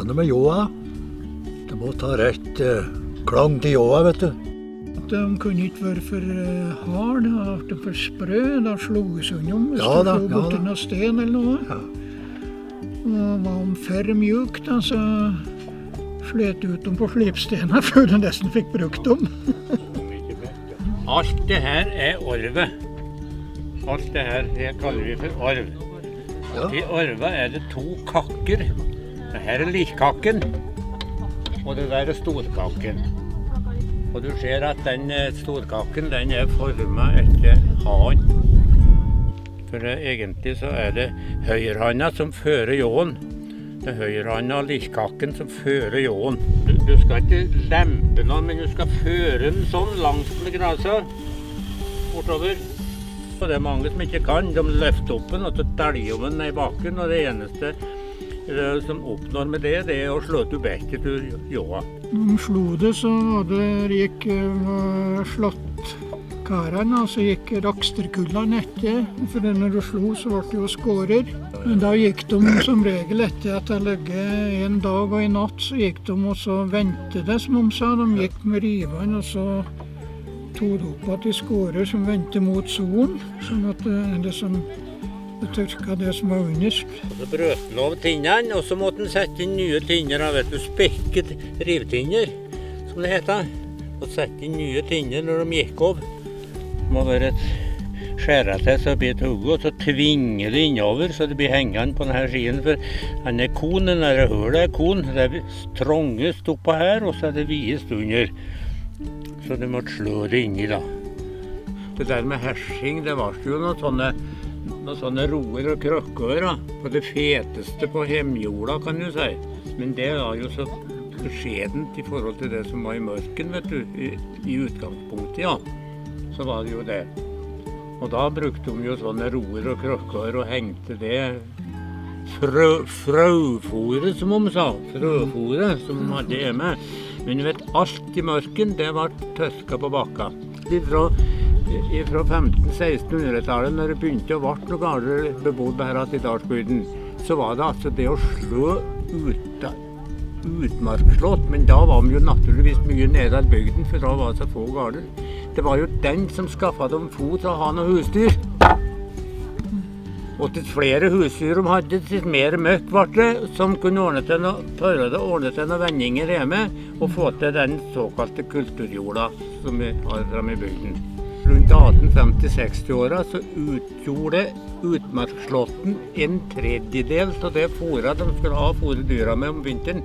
sånn med ljåa. Det må ta rett klang til ljåa, vet du. De kunne ikke være for hard, da ble de for sprø, da sloges unnom. Hvis Ja du da, slo ja borti da. noen sten eller noe. Ja. Og var de for mjuk, da, så slet ut dem på slipstener før de nesten fikk brukt dem. Alt det her orve. Alt det her kaller vi for orv. Ja. I orva det 2 kakker. Det her likkakken, og det der storkakken. Og du ser at den storkakken, den formet etter han. For egentlig så det høyrehånda som fører ljåen. Det høyrehånda og likkakken som fører ljåen. Du skal ikke lempe noen, men du skal føre den sånn langs med grasa bortover. Og det mange som ikke kan. De løfter opp den og så dæljer de den i bakken. Og det eneste som oppnår med det å slå ut bekket ur ljåa. Når de slo det, så gikk slåttkarene, så gikk raksterkullene etter. For når du slo, så ble det jo skårer. Men da gikk de som regel etter at det ligget en dag og en natt, så gikk de og så ventet det, som de sa. De gikk med rivene, og så tog de opp at de skårer som ventet mot solen, sånn at det som tørka det som var underst. Og så brøt den over tinnene, og så måtte den sette inn nye tinner, vet du, spekket rivtinner, som det heter. Og sette inn nye tinner når de gikk over. Det må være et skjære til så blir det hodet, og så tvinger det innover, så det blir hengende på denne skien. For den kon, den der hølet kon, det trongest oppå her, og så det videst under. Så du måtte slå det inni da. Det der med hersing, det var jo noen sånne roer og krøkker da, på det feteste på hjemjorda, kan du si. Men det var jo så beskjedent i forhold til det som var i mørken, vet du, i utgangspunktet, ja. Så var det jo det. Og da brukte de jo sånne roer og krøkker og hengte det frøfôret, som de sa. Frøfôret som de hadde hjemme. Men du vet, alt i mørken, det var tørka på bakka. Fra 1500-1600-tallet, når det begynte å bli noe galt bebodd her i Dalsbygden, så var det altså det å slå utmarksslått, men da var de jo naturligvis mye nede av bygden, for da var det så få garder. Det var jo den som skaffet dem fot til å ha noe husdyr. Og til flere husdyr de hadde, til mer møkk ble det, som kunne ordne til noen vendinger hjemme, og få til den såkalte kulturjorda som vi har fremme i bygden. Rundt 1850-60-åra så utgjorde utmarksslåtten en tredjedel av det fôret de skulle ha fôret dyra med om vinteren.